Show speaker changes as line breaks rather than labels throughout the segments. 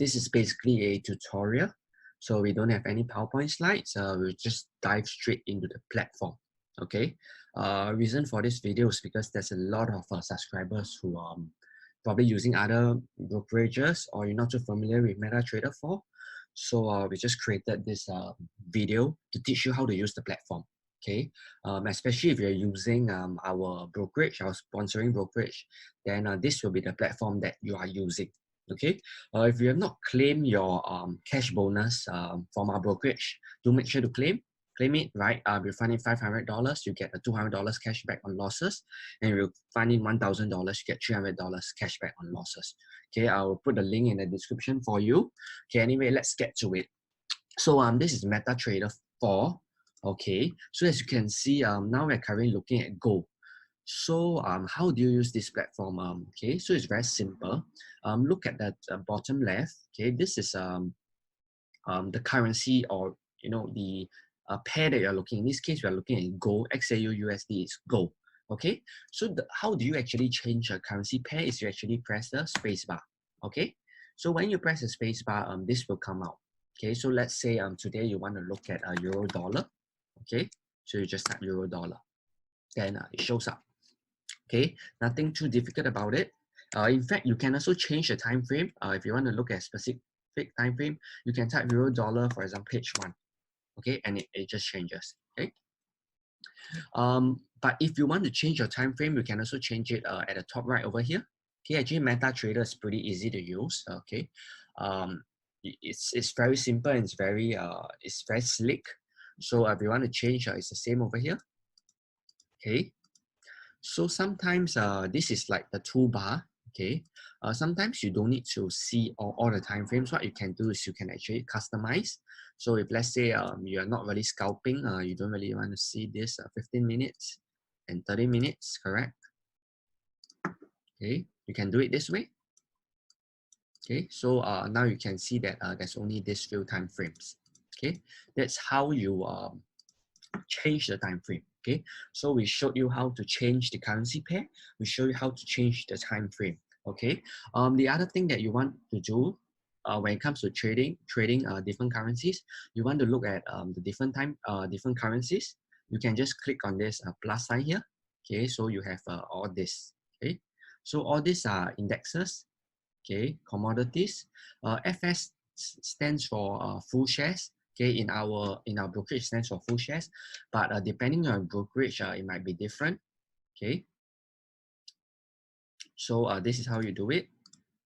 This is basically a tutorial. So we don't have any PowerPoint slides. We'll just dive straight into the platform. Okay. Reason for this video is because there's a lot of subscribers who are probably using other brokerages, or you're not too familiar with MetaTrader 4. So we just created this video to teach you how to use the platform. Okay, especially if you're using our brokerage, our sponsoring brokerage, then this will be the platform that you are using. Okay, if you have not claimed your cash bonus from our brokerage, do make sure to claim it, right? We're funding $500, you get a $200 cashback on losses, and we're funding $1,000, you get $300 cashback on losses. Okay, I'll put the link in the description for you. Okay, anyway, let's get to it. So this is MetaTrader 4. Okay, so as you can see, now we're currently looking at gold. So how do you use this platform? Okay, so it's very simple. Look at that bottom left. Okay, this is the currency, or the pair that you're looking. In this case, we are looking at gold. XAU USD is gold. Okay, so how do you actually change a currency pair? Is you actually press the space bar. Okay, so when you press the space bar, this will come out. Okay, so let's say today you want to look at a euro dollar. Okay, so you just type euro dollar, then it shows up. Okay, nothing too difficult about it. In fact, you can also change the time frame. If you want to look at a specific time frame, you can type euro dollar, for example, page 1. Okay, and it just changes. Okay. But if you want to change your time frame, you can also change it at the top right over here. Okay, actually MetaTrader is pretty easy to use. Okay, it's very simple and it's very slick. So if you want to change, it's the same over here. Okay, so sometimes this is like the toolbar. Okay, sometimes you don't need to see all the time frames. What you can do is you can actually customize. So if let's say you are not really scalping, you don't really want to see this 15 minutes and 30 minutes, correct? Okay, you can do it this way. Okay, so now you can see that there's only this few time frames. Okay, that's how you change the time frame. Okay, so we showed you how to change the currency pair. We show you how to change the time frame. Okay, the other thing that you want to do when it comes to trading different currencies, you want to look at the different currencies. You can just click on this plus sign here. Okay, so you have all this. Okay, so all these are indexes. Okay, commodities. FS stands for full shares. Okay, in our brokerage stands for full shares, but depending on brokerage, it might be different. Okay, so this is how you do it.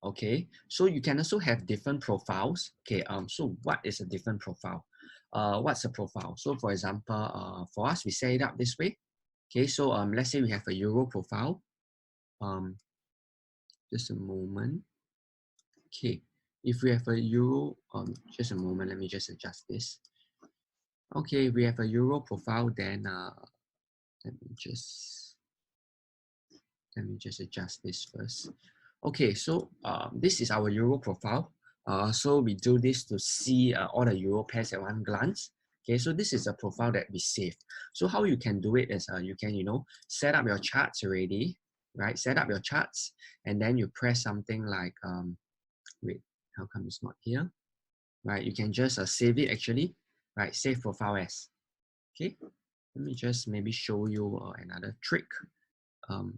Okay, so you can also have different profiles. Okay, so what is a different profile? What's a profile? So for example, for us, we set it up this way. Okay, so let's say we have a euro profile. Just a moment. Okay, if we have a euro, just a moment, let me just adjust this. Okay, we have a euro profile, then let me just adjust this first. Okay, so this is our euro profile. So we do this to see all the euro pairs at one glance. Okay, so this is a profile that we save. So how you can do it is you can set up your charts already, right? Set up your charts, and then you press something like wait, how come it's not here? Right, you can just save it actually. Right, save profile as. Okay, let me just maybe show you another trick. How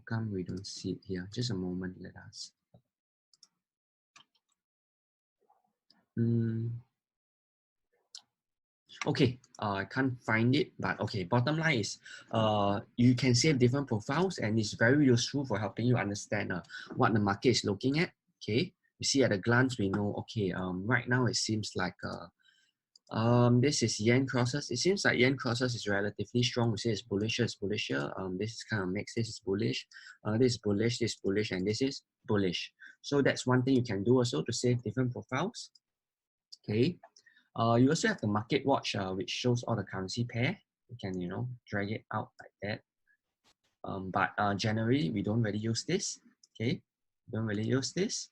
come we don't see it here? Just a moment, let us. Okay, I can't find it, but okay, bottom line is you can save different profiles, and it's very useful for helping you understand what the market is looking at. Okay, you see at a glance, we know, okay, right now it seems like this is yen crosses. It seems like yen crosses is relatively strong. We say it's bullish, it's bullish here. This is kind of mixed. This is bullish. This is bullish, and this is bullish. So that's one thing you can do also to save different profiles. Okay. You also have the market watch, which shows all the currency pair. You can drag it out like that. But generally we don't really use this. Okay, don't really use this.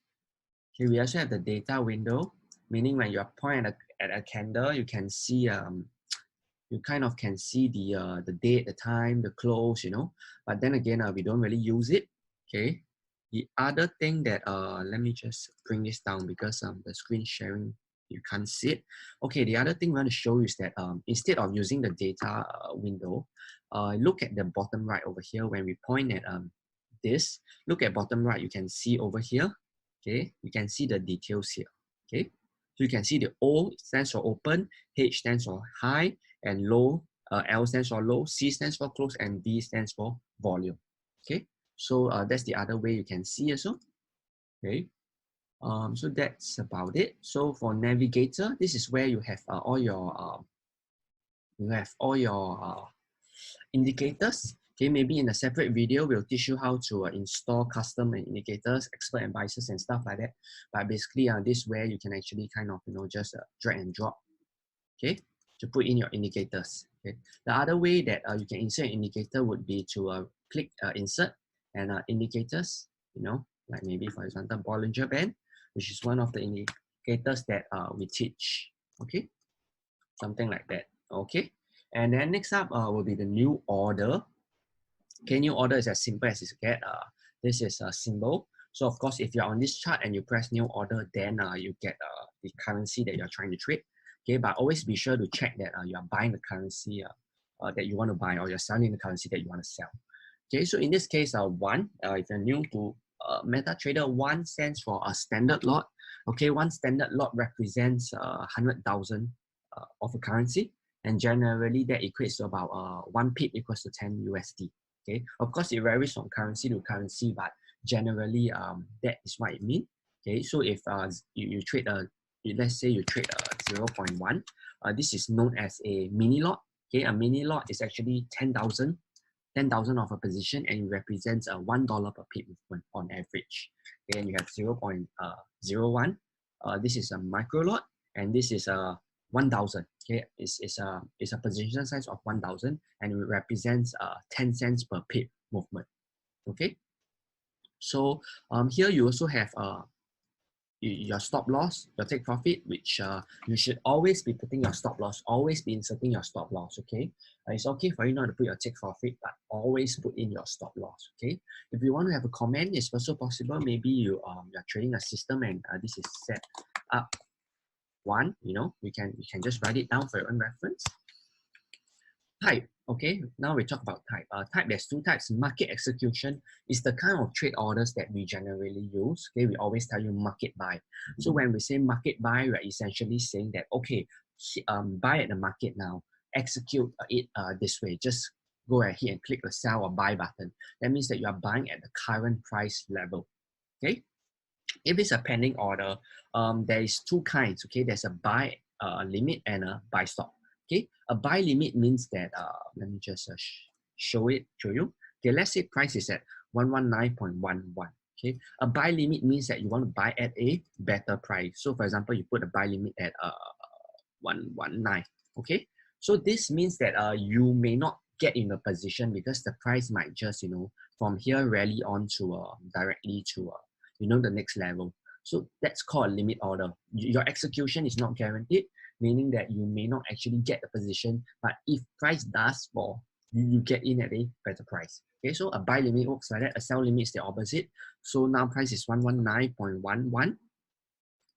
Okay, we also have the data window, meaning when you point at a candle, you can see you kind of can see the date, the time, the close, But then again, we don't really use it. Okay, The other thing that let me just bring this down because the screen sharing you can't see it. Okay, the other thing we want to show you is that instead of using the data window, look at the bottom right over here. When we point at this, look at bottom right, you can see over here. Okay, you can see the details here. Okay, so you can see the O stands for open, H stands for high, and low. L stands for low, C stands for close, and V stands for volume. Okay, so that's the other way you can see also. Okay, so that's about it. So for navigator, this is where you have all your indicators. Okay, maybe in a separate video, we'll teach you how to install custom indicators, expert advisors, and stuff like that. But basically, this is where you can actually kind of just drag and drop. Okay, to put in your indicators. Okay, the other way that you can insert an indicator would be to click insert and indicators. Like maybe for example Bollinger Band, which is one of the indicators that we teach. Okay, something like that. Okay, and then next up will be the new order. Okay, new order is as simple as it get. This is a symbol. So of course, if you're on this chart and you press new order, then you get the currency that you're trying to trade. Okay, but always be sure to check that you are buying the currency that you want to buy, or you're selling the currency that you want to sell. Okay, so in this case, one, if you're new to MetaTrader, one stands for a standard lot. Okay, one standard lot represents 100,000 of a currency, and generally that equates to about 1 pip equals to 10 USD. Okay, of course it varies from currency to currency, but generally that is what it means. Okay, so if you trade let's say you trade 0.1, this is known as a mini lot. Okay, a mini lot is actually 10,000 of a position, and it represents a $1 per pip movement on average. Okay, and you have 0.01. This is a micro lot, and this is a 1,000. Okay, it's a position size of 1,000, and it represents 10 cents per pip movement. Okay, so here you also have your stop loss, your take profit, which you should always be putting your stop loss, always be inserting your stop loss. Okay, it's okay for you not to put your take profit, but always put in your stop loss. Okay, if you want to have a comment, it's also possible. Maybe you're trading a system and this is set up one. You can just write it down for your own reference. Type. Okay, now we talk about type. Type, there's two types. Market execution is the kind of trade orders that we generally use. Okay, we always tell you market buy. So when we say market buy, we're essentially saying that, okay, buy at the market now, execute it this way. Just go ahead and click the sell or buy button. That means that you are buying at the current price level. Okay, if it's a pending order, there is two kinds. Okay, there's a buy limit and a buy stop. Okay, a buy limit means that, let me just show it to you. Okay, let's say price is at 119.11. Okay, a buy limit means that you want to buy at a better price. So for example, you put a buy limit at 119. Okay, so this means that you may not get in a position because the price might just, from here rally on to directly to the next level. So that's called a limit order. Your execution is not guaranteed, meaning that you may not actually get the position, but if price does fall, you get in at a better price. Okay, so a buy limit works like that. A sell limit is the opposite. So now price is 119.11,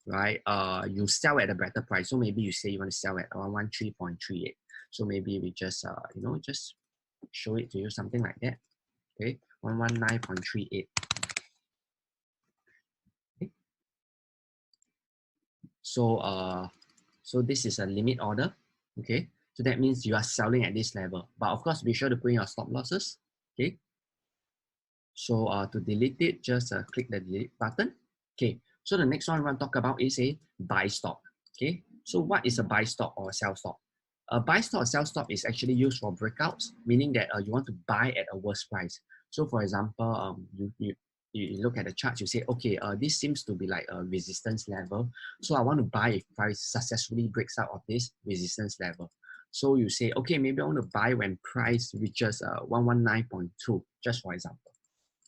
right? You sell at a better price. So maybe you say you want to sell at 113.38. So maybe we just just show it to you, something like that. Okay, 119.38. Okay. So this is a limit order. Okay, so that means you are selling at this level, but of course be sure to put in your stop losses. Okay, so to delete it, just click the delete button. Okay, so the next one we want to talk about is a buy stop. Okay, so what is a buy stop or sell stop? A buy stop or sell stop is actually used for breakouts, meaning that you want to buy at a worse price. So for example, you look at the chart, you say, okay, this seems to be like a resistance level. So I want to buy if price successfully breaks out of this resistance level. So you say, okay, maybe I want to buy when price reaches 119.2, just for example.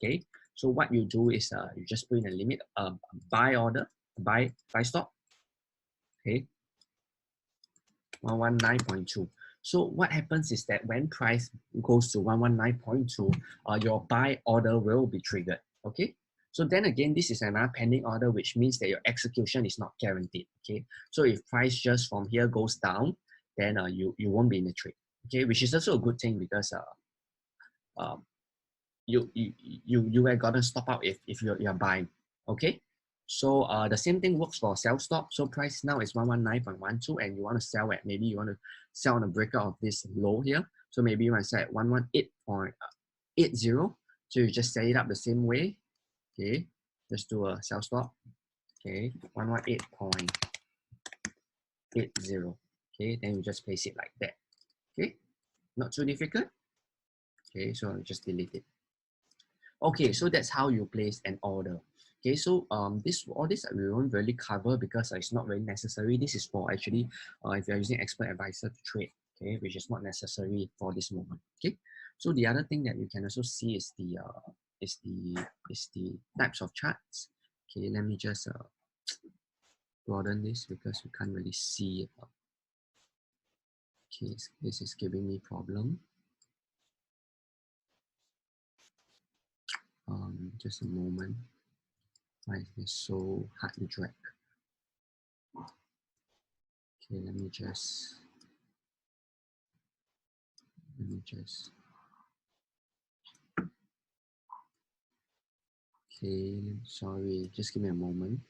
Okay, so what you do is you just put in a limit, buy order, buy stop. Okay, 119.2. So what happens is that when price goes to 119.2, your buy order will be triggered. Okay, So then again, this is another pending order, which means that your execution is not guaranteed. Okay, so if price just from here goes down, then you won't be in the trade. Okay, which is also a good thing because um, you are gonna stop out if you're buying. Okay, so the same thing works for sell stop. So price now is 119.12, and you want to sell at, maybe you want to sell on a breakout of this low here. So maybe you want to sell at 118.80. So you just set it up the same way. Okay, just do a sell stop. Okay, 118.80. Okay, then you just place it like that. Okay, not too difficult. Okay, so I'll just delete it. Okay, so that's how you place an order. Okay, so all this we won't really cover because it's not very necessary. This is for actually if you're using expert advisor to trade, okay, which is not necessary for this moment. Okay, so the other thing that you can also see is the types of charts. Okay, let me just broaden this because we can't really see it. Okay, this is giving me problem. Just a moment. Why is this so hard to drag? Okay, let me just okay, sorry, just give me a moment.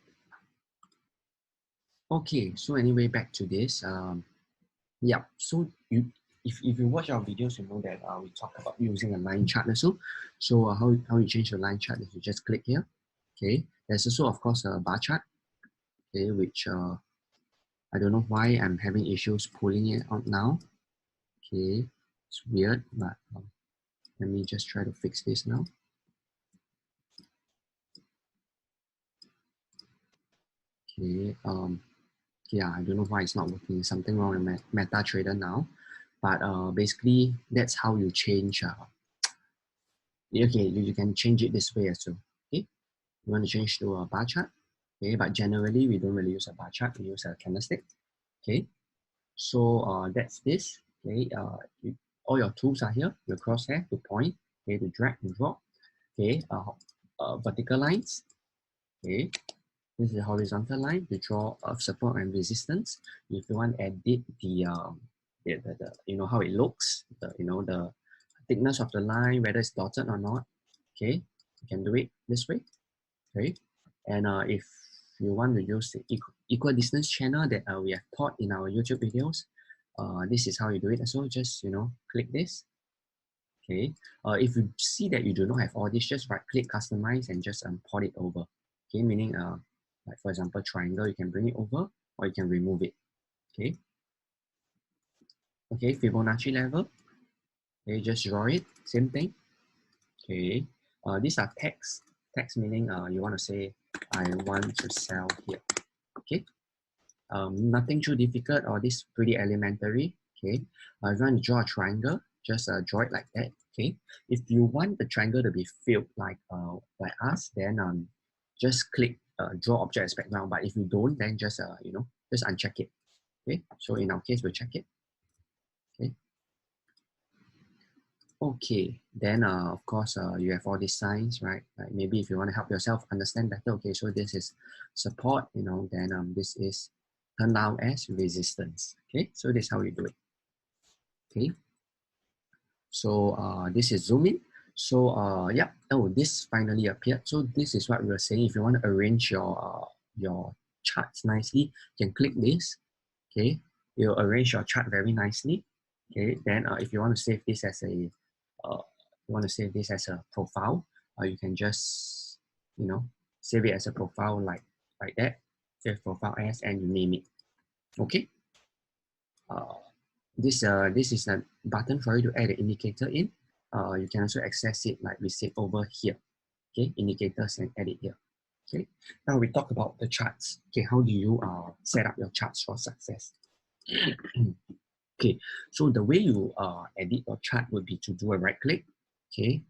Okay, so anyway, back to this. Yeah, so if you watch our videos, you know that we talk about using a line chart also. So how you change your line chart is you just click here. Okay, there's also of course a bar chart. Okay, which I don't know why I'm having issues pulling it out now. Okay, it's weird, but let me just try to fix this now. Okay, yeah, I don't know why it's not working. Something wrong with MetaTrader now, but basically that's how you change. Okay, you can change it this way as well. Okay, you want to change to a bar chart. Okay, but generally we don't really use a bar chart. We use a candlestick. Okay, so that's this. Okay, all your tools are here. Your crosshair to point. Okay, to drag and drop. Okay, vertical lines. Okay, this is a horizontal line to draw support and resistance. If you want to edit the you know how it looks, the thickness of the line, whether it's dotted or not. Okay, you can do it this way. Okay, and if you want to use the equal distance channel that we have taught in our YouTube videos, this is how you do it. So just click this. Okay, if you see that you do not have all this, just right click customize and just port it over. Okay, meaning like for example triangle, you can bring it over or you can remove it. Okay, okay, Fibonacci level. Okay, just draw it, same thing. Okay, these are text meaning you want to say I want to sell here. Okay, nothing too difficult, or this pretty elementary. Okay, if you want to draw a triangle, just draw it like that. Okay, if you want the triangle to be filled like us, then just click draw object as background. But if you don't, then just just uncheck it. Okay, so in our case we'll check it. Okay, okay, then of course you have all these signs, right? Like maybe if you want to help yourself understand better. Okay, so this is support, then this is turned out as resistance. Okay, so this is how you do it. Okay, so this is zoom in. So yeah, oh, this finally appeared. So this is what we were saying. If you want to arrange your charts nicely, you can click this. Okay, you'll arrange your chart very nicely. Okay, then if you want to save this as a profile, you can just save it as a profile like that. Save profile as, and you name it. Okay. This is a button for you to add an indicator in. You can also access it like we said over here. Okay, indicators and add it here. Okay, now we talk about the charts. Okay, how do you set up your charts for success? Okay, so the way you edit your chart would be to do a right click. Okay,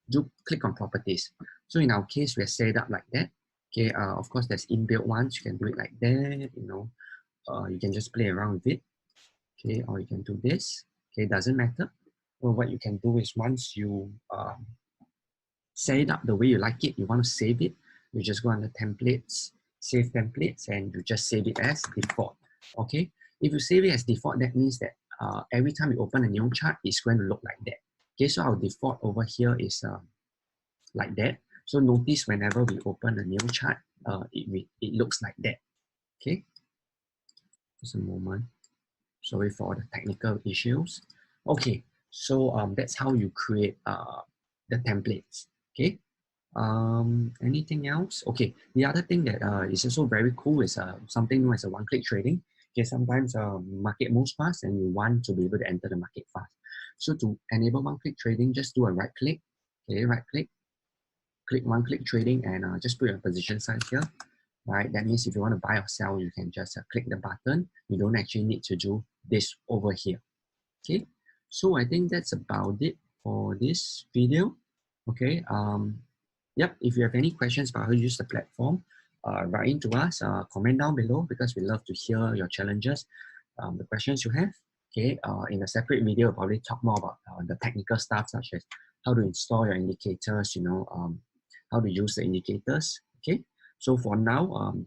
do click on properties. So in our case, we're set up like that. Okay, of course, there's inbuilt ones. You can do it like that. You can just play around with it. Okay, or you can do this. Okay, doesn't matter. Well, what you can do is once you set it up the way you like it. You want to save it, you just go under templates, save templates, and you just save it as default. Okay, if you save it as default, that means that every time you open a new chart, it's going to look like that. Okay, so our default over here is like that. So notice whenever we open a new chart, it looks like that. Okay, just a moment. Sorry for the technical issues. Okay, so that's how you create the templates. Okay, anything else? Okay, the other thing that is also very cool is something known as a one-click trading. Okay, sometimes market moves fast and you want to be able to enter the market fast. So to enable one-click trading, just do a right click. Okay, right click, click one-click trading, and just put your position size here. Right, that means if you want to buy or sell, you can just click the button. You don't actually need to do this over here. Okay, so I think that's about it for this video. Okay, yep, if you have any questions about how to use the platform, write into us, comment down below, because we love to hear your challenges, the questions you have. Okay, in a separate video, I'll probably talk more about the technical stuff, such as how to install your indicators, how to use the indicators. Okay, so for now, that